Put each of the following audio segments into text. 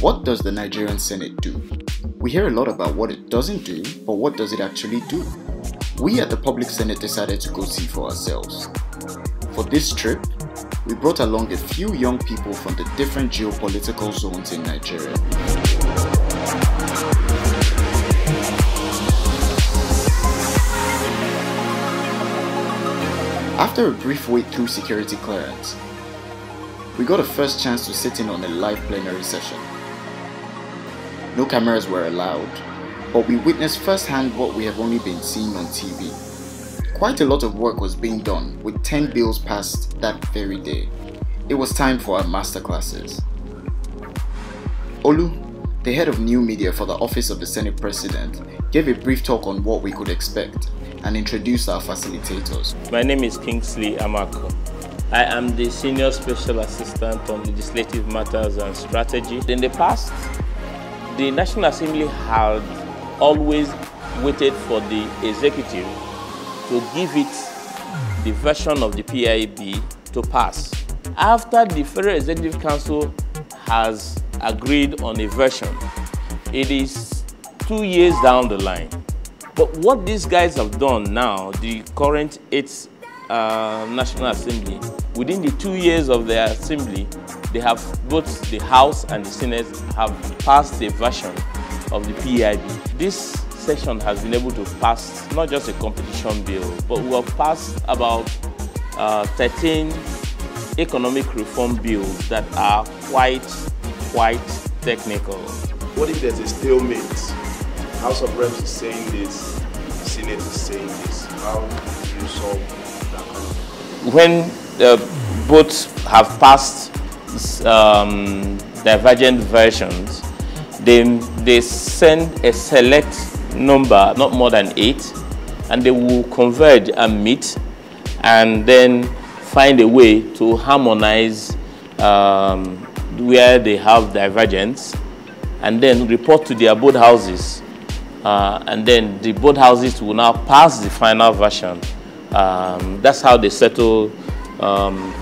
What does the Nigerian Senate do? We hear a lot about what it doesn't do, but what does it actually do? We at the Public Senate decided to go see for ourselves. For this trip, we brought along a few young people from the different geopolitical zones in Nigeria. After a brief wait through security clearance, we got a first chance to sit in on a live plenary session. No cameras were allowed, but we witnessed firsthand what we have only been seeing on TV. Quite a lot of work was being done, with 10 bills passed that very day. It was time for our masterclasses. Olu, the head of new media for the Office of the Senate President, gave a brief talk on what we could expect and introduced our facilitators. My name is Kingsley Amako. I am the Senior Special Assistant on Legislative Matters and Strategy. In the past, the National Assembly had always waited for the executive to give it the version of the PIB to pass. After the Federal Executive Council has agreed on a version, it is 2 years down the line. But what these guys have done now, the current 8th National Assembly, within the 2 years of their assembly, they have, both the House and the Senate have passed a version of the PIB. This session has been able to pass not just a competition bill, but we have passed about 13 economic reform bills that are quite technical. What if there's a stalemate? House of Reps is saying this, the Senate is saying this. How do you solve that kind of? When both have passed divergent versions, they send a select number, not more than 8, and they will converge and meet and then find a way to harmonize where they have divergence and then report to their both houses. And then the both houses will now pass the final version. That's how they settle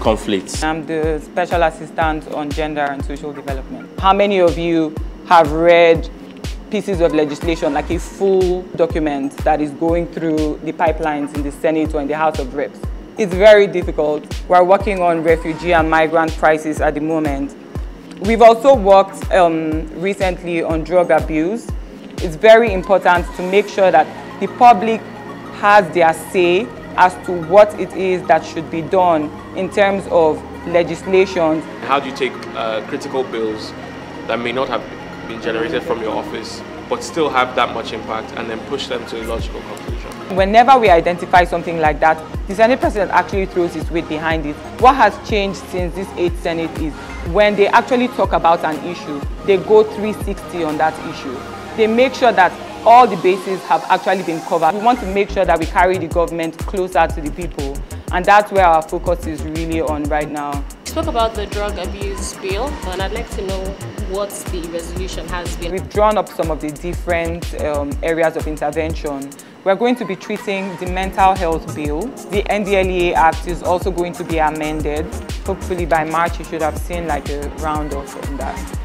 conflicts. I'm the Special Assistant on Gender and Social Development. How many of you have read pieces of legislation, like a full document that is going through the pipelines in the Senate or in the House of Reps? It's very difficult. We're working on refugee and migrant crisis at the moment. We've also worked recently on drug abuse. It's very important to make sure that the public has their say as to what it is that should be done in terms of legislation. How do you take critical bills that may not have been generated from your office but still have that much impact and then push them to a logical conclusion? Whenever we identify something like that, the Senate President actually throws his weight behind it. What has changed since this 8th Senate is when they actually talk about an issue, they go 360 on that issue. They make sure that all the bases have actually been covered. We want to make sure that we carry the government closer to the people, and that's where our focus is really on right now. You spoke about the drug abuse bill, and I'd like to know what the resolution has been. We've drawn up some of the different areas of intervention. We're going to be treating the mental health bill. The NDLEA Act is also going to be amended. Hopefully by March you should have seen like a round-off on that.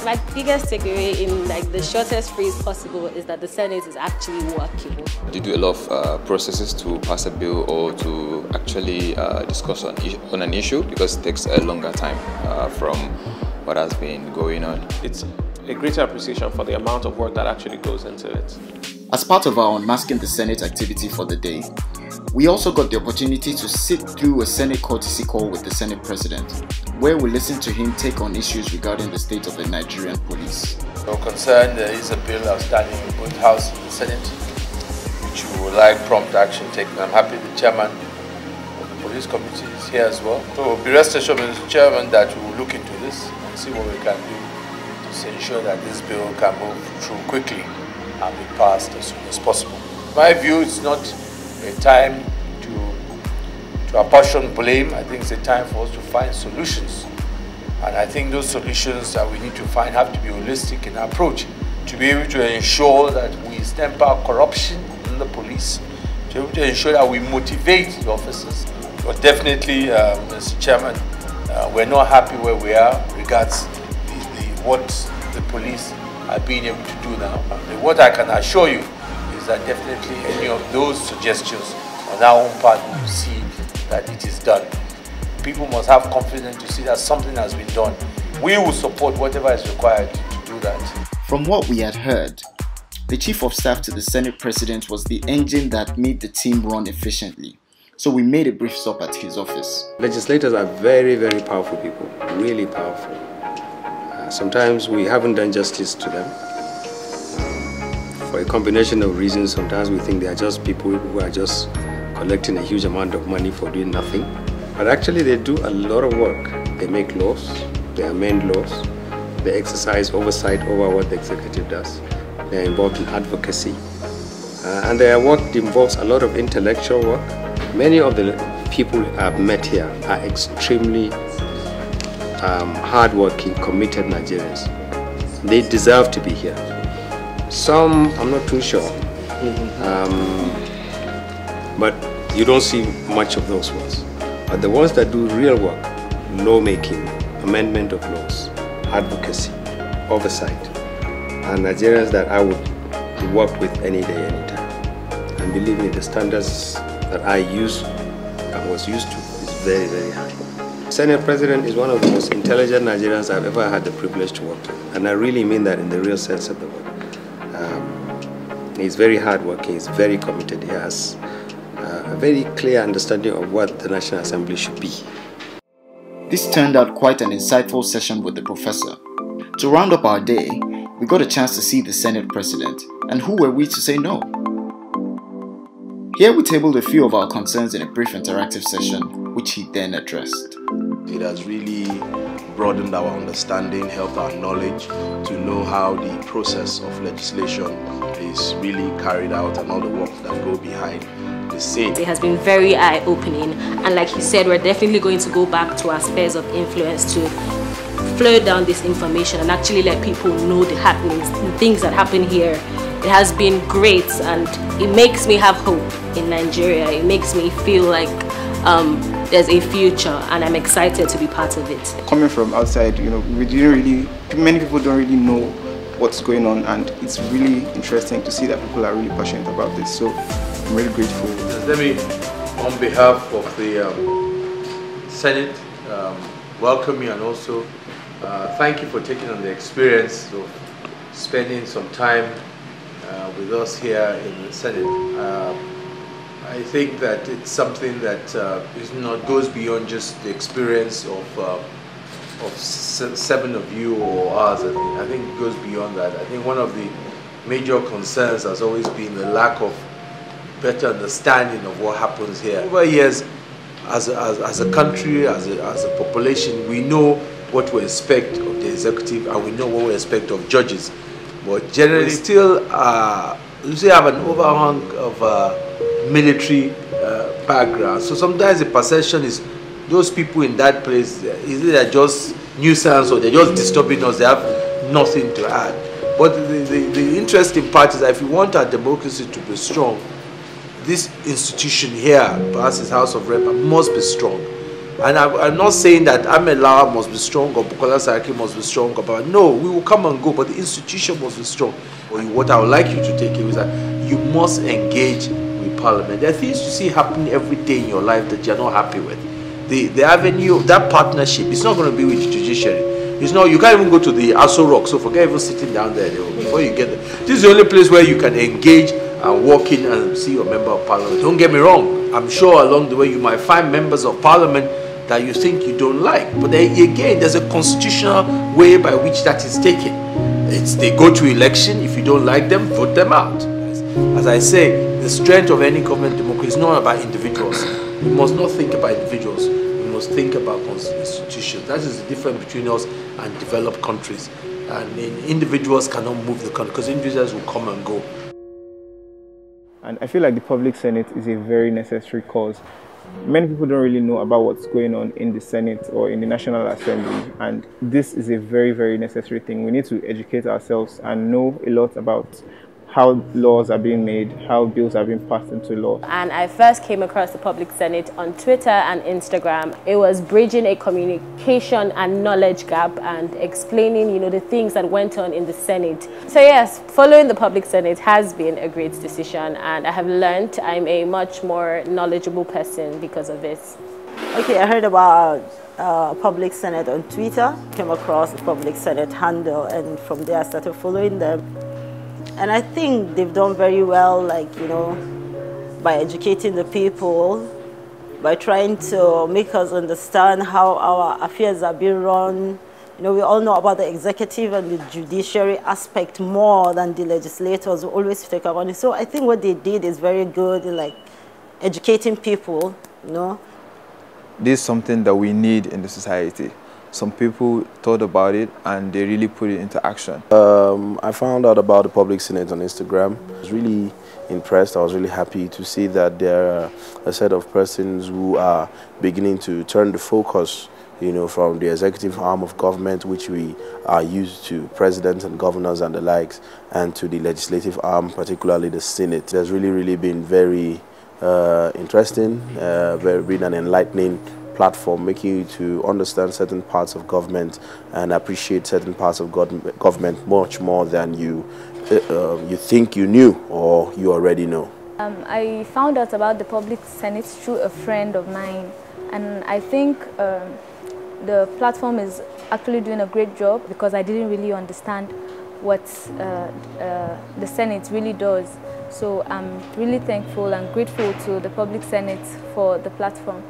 My biggest takeaway in like the shortest phrase possible is that the Senate is actually working. You do a lot of processes to pass a bill or to actually discuss on an issue, because it takes a longer time from what has been going on. It's a greater appreciation for the amount of work that actually goes into it. As part of our Unmasking the Senate activity for the day, we also got the opportunity to sit through a Senate courtesy call with the Senate President, where we listened to him take on issues regarding the state of the Nigerian police. No concern, there is a bill outstanding in both House and the Senate, which we would like prompt action taken. I'm happy the chairman of the police committee is here as well. So be rest assured, Mr. Chairman, that we will look into this and see what we can do to ensure that this bill can move through quickly and be passed as soon as possible. In my view, it's not a time to apportion blame. I think it's a time for us to find solutions. And I think those solutions that we need to find have to be holistic in our approach, to be able to ensure that we stamp out corruption in the police, to be able to ensure that we motivate the officers. But definitely, Mr. Chairman, We're not happy where we are regards what the police are being able to do now. What I can assure you is that definitely any of those suggestions on our own part will see that it is done. People must have confidence to see that something has been done. We will support whatever is required to do that. From what we had heard, the Chief of Staff to the Senate President was the engine that made the team run efficiently. So we made a brief stop at his office. Legislators are very, very powerful people, really powerful. Sometimes we haven't done justice to them. For a combination of reasons, sometimes we think they are just people who are just collecting a huge amount of money for doing nothing. But actually they do a lot of work. They make laws, they amend laws, they exercise oversight over what the executive does. They are involved in advocacy. And their work involves a lot of intellectual work. Many of the people I've met here are extremely hard-working, committed Nigerians. They deserve to be here. Some, I'm not too sure. But you don't see much of those ones. But the ones that do real work, lawmaking, amendment of laws, advocacy, oversight, are Nigerians that I would work with any day, anytime. And believe me, the standards that I use and was used to is very, very high. Senate President is one of the most intelligent Nigerians I've ever had the privilege to work with. And I really mean that in the real sense of the word. He's very hardworking, he's very committed, he has a very clear understanding of what the National Assembly should be. This turned out quite an insightful session with the professor. To round up our day, we got a chance to see the Senate President, and who were we to say no? Here we tabled a few of our concerns in a brief interactive session, which he then addressed. It has really broadened our understanding, helped our knowledge to know how the process of legislation is really carried out and all the work that go behind the scene. It has been very eye-opening, and like he said, we're definitely going to go back to our spheres of influence to flow down this information and actually let people know the happenings, the things that happen here. It has been great, and it makes me have hope in Nigeria. It makes me feel like there's a future, and I'm excited to be part of it. Coming from outside, many people don't really know what's going on, and it's really interesting to see that people are really passionate about this. So I'm really grateful. Let me, on behalf of the Senate, welcome you, and also thank you for taking on the experience of spending some time with us here in the Senate. I think that it's something that goes beyond just the experience of 7 of you or us. I think it goes beyond that. I think one of the major concerns has always been the lack of better understanding of what happens here. Over years, as a country, as a population, we know what we expect of the executive, and we know what we expect of judges. But generally, still, you still have an overhang of military background. So sometimes the perception is those people in that place, either they're just nuisance or they're just disturbing us, they have nothing to add. But the interesting part is that if you want our democracy to be strong, this institution here, perhaps this House of Rep, must be strong. And I'm not saying that Amelawa must be strong or Bukola Saraki must be strong. But no, we will come and go, but the institution must be strong. What I would like you to take away is that you must engage with Parliament. There are things you see happening every day in your life that you're not happy with. The avenue, that partnership, it's not going to be with the judiciary. It's not, you can't even go to the Aso Rock, so forget even sitting down there before you get there. This is the only place where you can engage and walk in and see your member of Parliament. Don't get me wrong, I'm sure along the way you might find members of Parliament that you think you don't like. But then again, there's a constitutional way by which that is taken. They go to election. If you don't like them, vote them out. As I say, the strength of any government democracy is not about individuals. We must not think about individuals. We must think about institutions. That is the difference between us and developed countries. And individuals cannot move the country because individuals will come and go. And I feel like the public Senate is a very necessary cause. Many people don't really know about what's going on in the Senate or in the National Assembly, and this is a very, very necessary thing. We need to educate ourselves and know a lot about how laws are being made, how bills are being passed into law. And I first came across the Public Senate on Twitter and Instagram. It was bridging a communication and knowledge gap and explaining, you know, the things that went on in the Senate. So yes, following the Public Senate has been a great decision, and I have learned I'm a much more knowledgeable person because of this. Okay, I heard about Public Senate on Twitter, came across the Public Senate handle, and from there I started following them. And I think they've done very well, like, you know, by educating the people, by trying to make us understand how our affairs are being run. You know, we all know about the executive and the judiciary aspect more than the legislators who always talk about it. So I think what they did is very good, like educating people, you know. This is something that we need in the society. Some people thought about it and they really put it into action. I found out about the Public Senate on Instagram. I was really impressed. I was really happy to see that there are a set of persons who are beginning to turn the focus, you know, from the executive arm of government, which we are used to, presidents and governors and the likes, and to the legislative arm, particularly the Senate. It has really been very interesting, been an enlightening platform, making you to understand certain parts of government and appreciate certain parts of government much more than you think you knew or you already know. I found out about the Public Senate through a friend of mine, and I think the platform is actually doing a great job because I didn't really understand what the Senate really does. So I'm really thankful and grateful to the Public Senate for the platform.